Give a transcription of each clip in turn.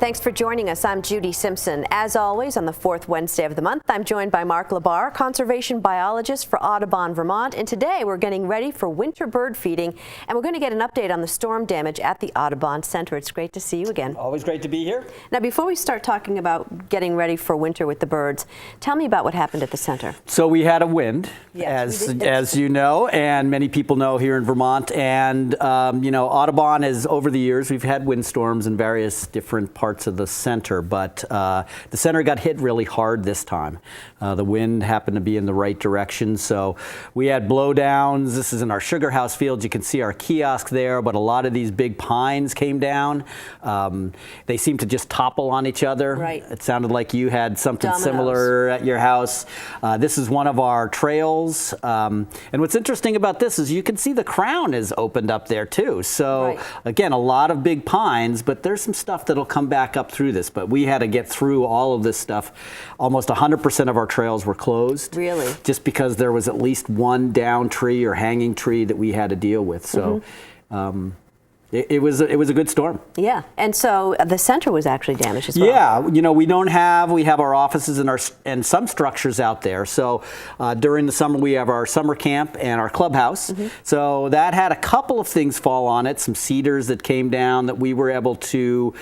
Thanks for joining us. I'm Judy Simpson. As always, on the fourth Wednesday of the month, I'm joined by Mark LaBarr, conservation biologist for Audubon, Vermont. And today we're getting ready for winter bird feeding, and we're going to get an update on the storm damage at the Audubon Center. It's great to see you again. Always great to be here. Now, before we start talking about getting ready for winter with the birds, tell me about what happened at the center. So we had a wind, Yes, as you know, and many people know here in Vermont. And you know, Audubon is, over the years, we've had windstorms in various different parts of the center, but the center got hit really hard this time. The wind happened to be in the right direction, so we had blowdowns. This is in our sugar house field. You can see our kiosk there, but a lot of these big pines came down. They seemed to just topple on each other. Right. It sounded like you had something Dominoes. similar at your house. This is one of our trails, and what's interesting about this is you can see the crown is opened up there too. So Right. again, a lot of big pines, but there's some stuff that'll come back up through this. But we had to get through all of this stuff. Almost 100% of our trails were closed. Really? Just because there was at least one down tree or hanging tree that we had to deal with. So. It was a good storm. Yeah, and so the center was actually damaged as well. Yeah, you know, we have our offices and some structures out there. So during the summer we have our summer camp and our clubhouse. So that had a couple of things fall on it, some cedars that came down that we were able to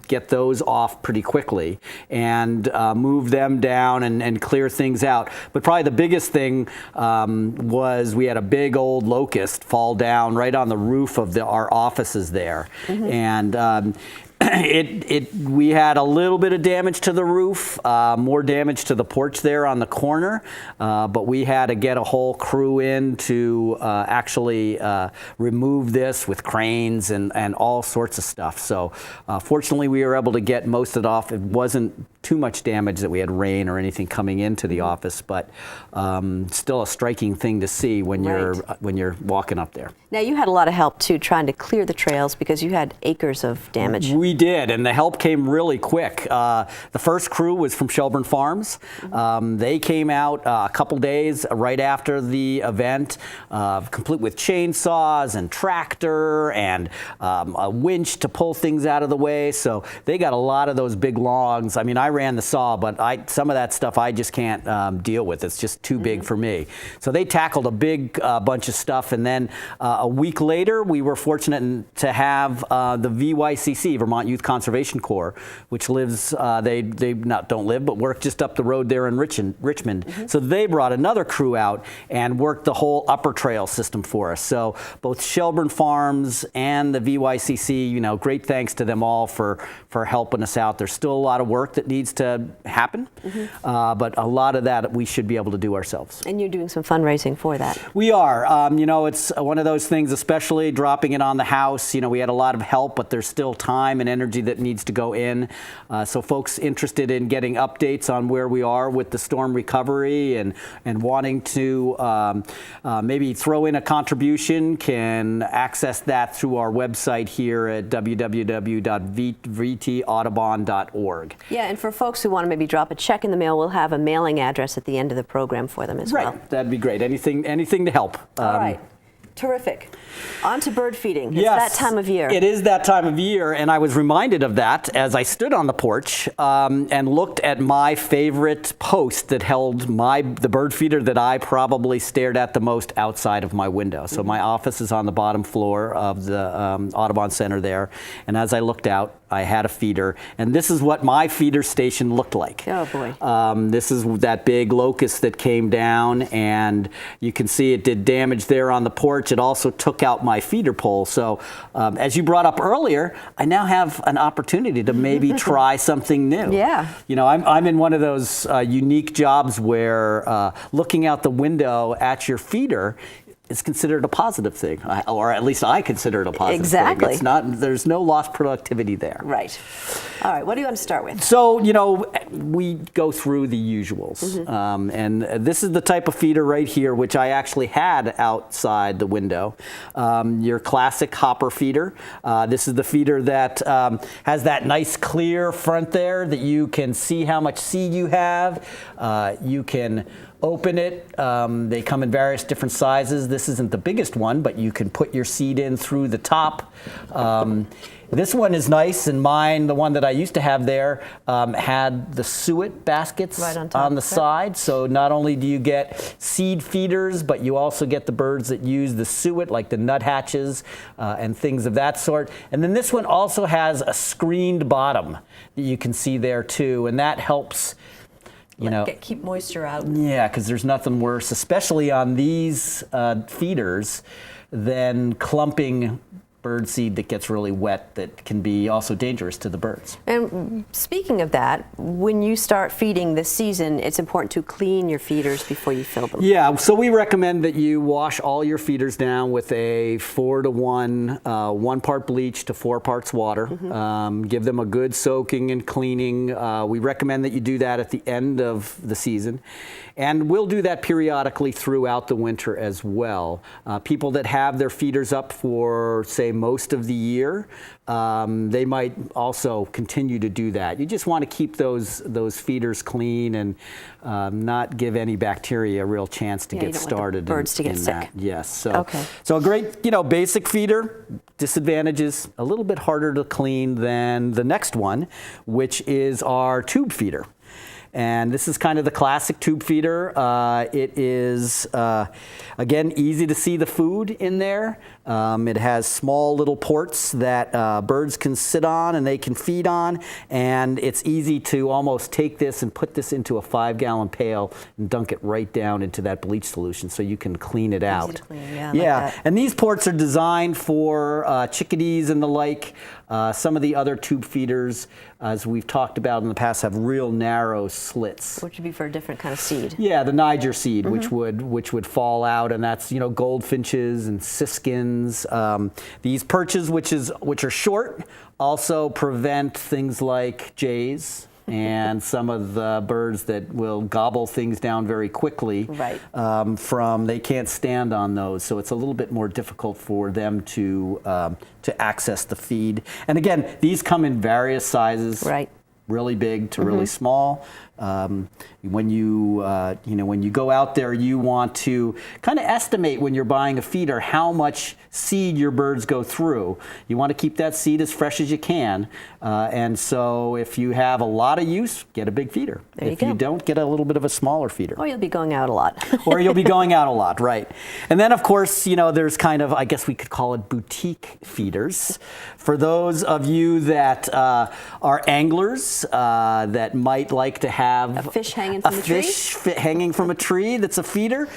get those off pretty quickly and move them down and clear things out. But probably the biggest thing was we had a big old locust fall down right on the roof of our offices there, and we had a little bit of damage to the roof, more damage to the porch there on the corner, but we had to get a whole crew in to actually remove this with cranes and all sorts of stuff. So fortunately we were able to get most of it off. It wasn't too much damage that we had rain or anything coming into the office, but still a striking thing to see when you're walking up there. Now, you had a lot of help too trying to clear the trails because you had acres of damage. We did, and the help came really quick. The first crew was from Shelburne Farms. They came out a couple days right after the event, complete with chainsaws and tractor and a winch to pull things out of the way. So they got a lot of those big logs. I mean, I ran the saw, but some of that stuff I just can't deal with. It's just too big for me. So they tackled a big bunch of stuff, and then a week later, we were fortunate to have the VYCC, Vermont Youth Conservation Corps, which lives, they don't live, but work just up the road there in Richmond. So they brought another crew out and worked the whole upper trail system for us. So both Shelburne Farms and the VYCC, you know, great thanks to them all for helping us out. There's still a lot of work that needs to happen, but a lot of that we should be able to do ourselves. And you're doing some fundraising for that. We are. You know, it's one of those things, especially dropping it on the house. You know, we had a lot of help, but there's still time and energy that needs to go in. So folks interested in getting updates on where we are with the storm recovery and wanting to maybe throw in a contribution can access that through our website here at www.vtaudubon.org. Yeah, and for folks who want to maybe drop a check in the mail, we'll have a mailing address at the end of the program for them as well. Right, that'd be great. Anything to help. All right. Terrific. On to bird feeding. It's Yes, that time of year. It is that time of year, and I was reminded of that as I stood on the porch and looked at my favorite post that held the bird feeder that I probably stared at the most outside of my window. So my office is on the bottom floor of the Audubon Center there, and as I looked out, I had a feeder, and this is what my feeder station looked like. Oh boy. This is that big locust that came down, and you can see it did damage there on the porch. It also took out my feeder pole. So as you brought up earlier, I now have an opportunity to maybe try something new. Yeah. You know, I'm in one of those unique jobs where looking out the window at your feeder is considered a positive thing, or at least I consider it a positive Exactly. thing. It's not, there's no lost productivity there. Right. All right, what do you want to start with? So, you know, we go through the usuals. And this is the type of feeder right here, which I actually had outside the window. Your classic hopper feeder. This is the feeder that has that nice clear front there that you can see how much seed you have. You can open it. They come in various different sizes This isn't the biggest one, but you can put your seed in through the top. This one is nice, and mine, the one that I used to have there, had the suet baskets right on the side. So not only do you get seed feeders, but you also get the birds that use the suet, like the nuthatches and things of that sort. And then this one also has a screened bottom that you can see there too, and that helps. Keep moisture out. Yeah, because there's nothing worse, especially on these feeders, than clumping bird seed that gets really wet that can be also dangerous to the birds. And speaking of that, when you start feeding this season, it's important to clean your feeders before you fill them. Yeah, so we recommend that you wash all your feeders down with a 4-to-1, 1 part bleach to 4 parts water. Give them a good soaking and cleaning. We recommend that you do that at the end of the season. And we'll do that periodically throughout the winter as well. People that have their feeders up for, say, most of the year, they might also continue to do that. You just want to keep those feeders clean and not give any bacteria a real chance to get started. Birds to get sick. That. Yes. So a great, basic feeder. Disadvantages, a little bit harder to clean than the next one, which is our tube feeder. And this is kind of the classic tube feeder. It is, again, easy to see the food in there. It has small little ports that birds can sit on and they can feed on. And it's easy to almost take this and put this into a 5-gallon pail and dunk it right down into that bleach solution so you can clean it out. Easy to clean, yeah. Yeah, and these ports are designed for chickadees and the like. Some of the other tube feeders, as we've talked about in the past, have real narrow slits. Which would be for a different kind of seed. Yeah, the Niger seed, which would fall out, and that's goldfinches and siskins. These perches, which are short, also prevent things like jays and some of the birds that will gobble things down very quickly. Right. They can't stand on those, so it's a little bit more difficult for them to access the feed. And again, these come in various sizes. Right. Really big to really small. When you go out there, you want to kind of estimate when you're buying a feeder how much seed your birds go through. You want to keep that seed as fresh as you can, and so if you have a lot of use, get a big feeder. If you don't, get a little bit of a smaller feeder. Or you'll be going out a lot. Or you'll be going out a lot, right? And then, of course, there's kind of, I guess we could call it boutique feeders. For those of you that are anglers that might like to have a fish hanging from a tree. Hanging from a tree that's a feeder.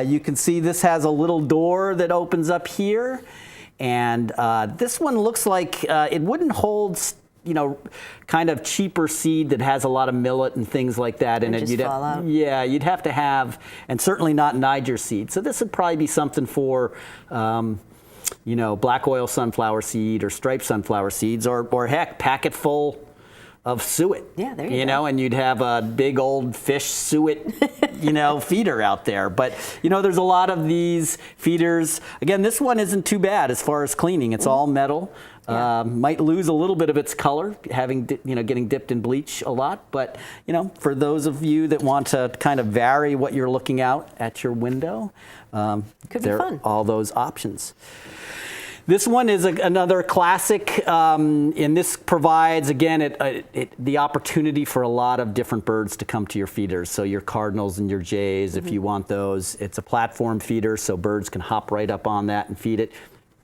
You can see this has a little door that opens up here, and this one looks like it wouldn't hold kind of cheaper seed that has a lot of millet and things like that in it. Just fall out. Yeah, you'd have to have, and certainly not Niger seed. So this would probably be something for black oil sunflower seed or striped sunflower seeds, or heck, packet full of suet. Yeah, there you go. And you'd have a big old fish suet, feeder out there. But, there's a lot of these feeders. Again, this one isn't too bad as far as cleaning. It's all metal. Yeah. Might lose a little bit of its color, getting dipped in bleach a lot. But, for those of you that want to kind of vary what you're looking out at your window, there are all those options. This one is another classic, and this provides, again, the opportunity for a lot of different birds to come to your feeders. So your cardinals and your jays, if you want those. It's a platform feeder, so birds can hop right up on that and feed it.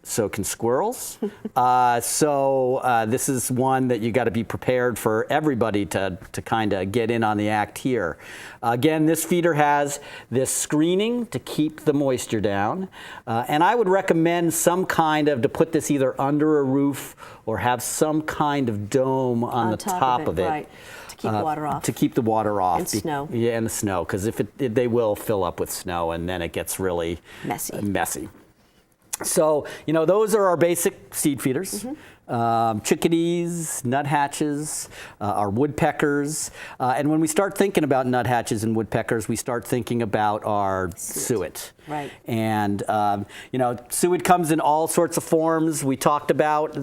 So can squirrels. This is one that you got to be prepared for everybody to kind of get in on the act here. Again, this feeder has this screening to keep the moisture down. And I would recommend to put this either under a roof or have some kind of dome on the top of it. Right. To keep water off. To keep the water off. And snow. Yeah, and the snow, because they will fill up with snow, and then it gets really messy. So, those are our basic seed feeders. Chickadees, nuthatches, our woodpeckers. And when we start thinking about nuthatches and woodpeckers, we start thinking about our suet. Right. And, suet comes in all sorts of forms. We talked about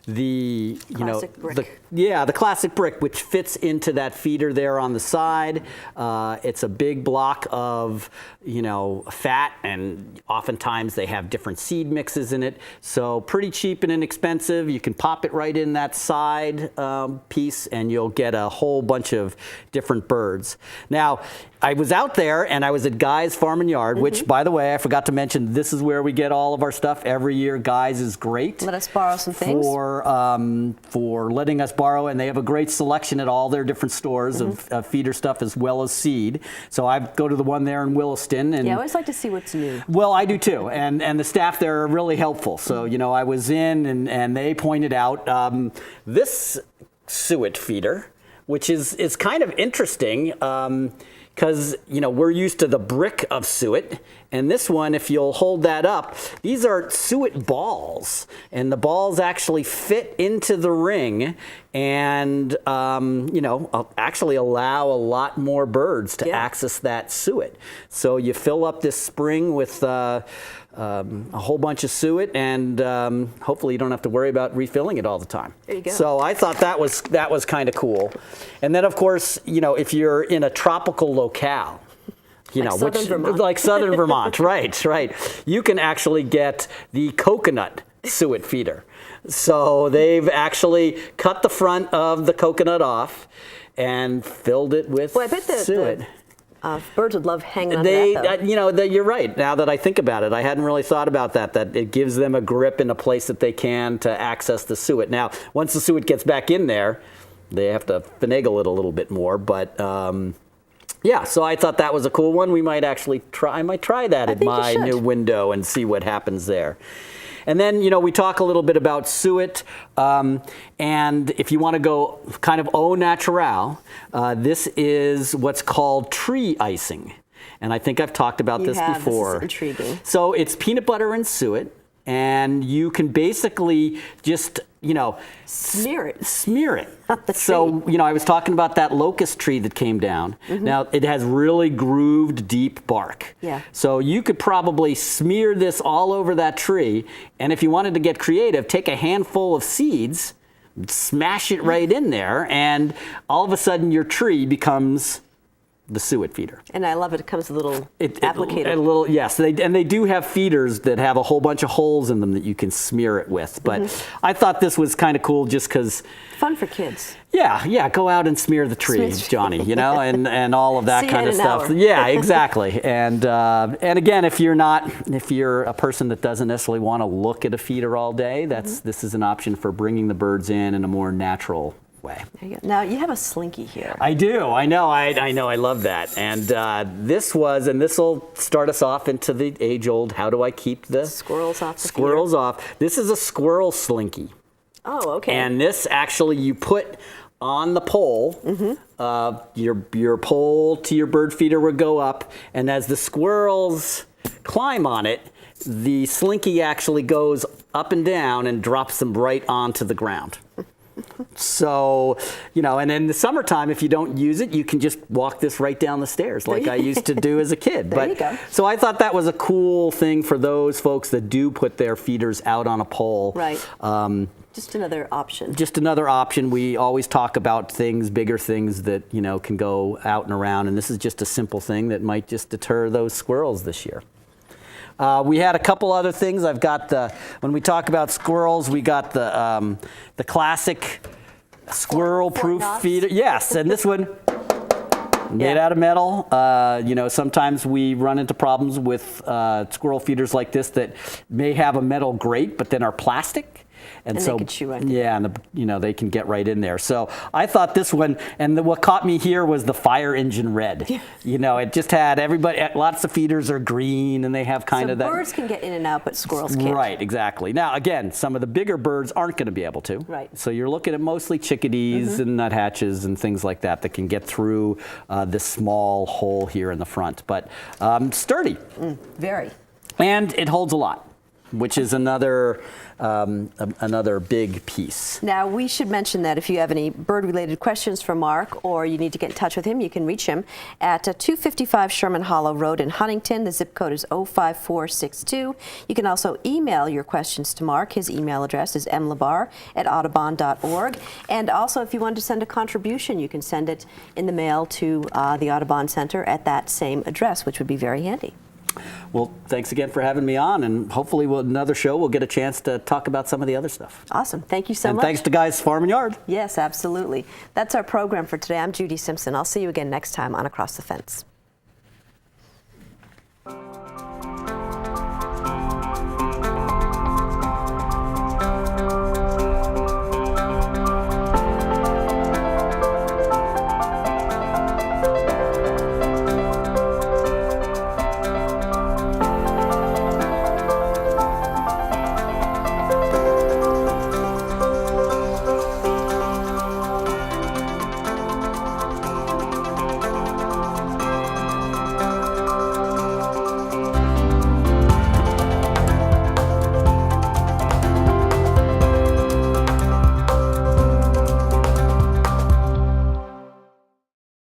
the Classic brick. the classic brick, which fits into that feeder there on the side. It's a big block of fat, and oftentimes they have different seed mixes in it. So pretty cheap and inexpensive. You can pop it right in that side piece, and you'll get a whole bunch of different birds. Now, I was out there and I was at Guy's Farm and Yard, which, by the way, I forgot to mention, this is where we get all of our stuff every year. Guy's is great. Let us borrow some things. For letting us borrow, and they have a great selection at all their different stores of feeder stuff as well as seed. So I go to the one there in Williston. And yeah, I always like to see what's new. Well, I do too, and the staff there are really helpful. So I was in, and they pointed out this Suet Feeder, which is kind of interesting. Because we're used to the brick of suet, and this one, if you'll hold that up, these are suet balls, and the balls actually fit into the ring, and actually allow a lot more birds to access that suet. So you fill up this spring with a whole bunch of suet, and hopefully you don't have to worry about refilling it all the time. There you go. So I thought that was kind of cool. And then, of course, if you're in a tropical locale, like southern Vermont, right, you can actually get the coconut Suet Feeder. So they've actually cut the front of the coconut off and filled it with suet. Birds would love hanging on that, though. You're right. Now that I think about it, I hadn't really thought about that it gives them a grip in a place that they can to access the suet. Now, once the suet gets back in there, they have to finagle it a little bit more. But, so I thought that was a cool one. We might actually I might try that at my new window and see what happens there. And then, we talk a little bit about suet, and if you want to go kind of au naturel, this is what's called tree icing. And I think I've talked about this before. This is intriguing. So it's peanut butter and suet, and you can basically just, smear it. Smear it. Up the tree. So, I was talking about that locust tree that came down. Now, it has really grooved, deep bark. Yeah. So you could probably smear this all over that tree, and if you wanted to get creative, take a handful of seeds, smash it right in there, and all of a sudden your tree becomes the Suet Feeder. And I love it. It comes with a little applicator. Yes, they do have feeders that have a whole bunch of holes in them that you can smear it with. But I thought this was kind of cool just because... Fun for kids. Yeah, go out and smear the tree, Johnny, and all of that kind of stuff. Yeah, exactly. And again, if you're a person that doesn't necessarily want to look at a feeder all day, this is an option for bringing the birds in a more natural way. There you go. Now you have a slinky here. I do. I know. I love that. And this will start us off into the age-old. How do I keep the squirrels off? Squirrels off. This is a squirrel slinky. Oh, okay. And this actually you put on the pole. Your pole to your bird feeder would go up, and as the squirrels climb on it, the slinky actually goes up and down and drops them right onto the ground. So, and in the summertime, if you don't use it, you can just walk this right down the stairs like I used to do as a kid. There you go. So I thought that was a cool thing for those folks that do put their feeders out on a pole. Right. Just another option. Just another option. We always talk about bigger things that, can go out and around. And this is just a simple thing that might just deter those squirrels this year. We had a couple other things. I've got when we talk about squirrels, we got the classic Squirrelproof feeder. Yes, and this one made out of metal. Sometimes we run into problems with squirrel feeders like this that may have a metal grate, but then are plastic. And so, they could chew right in. Yeah, and they can get right in there. So I thought this one, and what caught me here was the fire engine red. It just had lots of feeders are green, and they have kind of that. So birds can get in and out, but squirrels can't. Right, exactly. Now, again, some of the bigger birds aren't going to be able to. Right. So you're looking at mostly chickadees and nuthatches and things like that can get through this small hole here in the front. But sturdy. Very. And it holds a lot. which is another another big piece. Now, we should mention that if you have any bird-related questions for Mark or you need to get in touch with him, you can reach him at 255 Sherman Hollow Road in Huntington. The zip code is 05462. You can also email your questions to Mark. His email address is mlabarr@audubon.org. And also, if you want to send a contribution, you can send it in the mail to the Audubon Center at that same address, which would be very handy. Well, thanks again for having me on, and hopefully another show we'll get a chance to talk about some of the other stuff. Awesome. Thank you so and much. Thanks to Guys Farm and Yard. Yes, absolutely. That's our program for today. I'm Judy Simpson. I'll see you again next time on Across the Fence.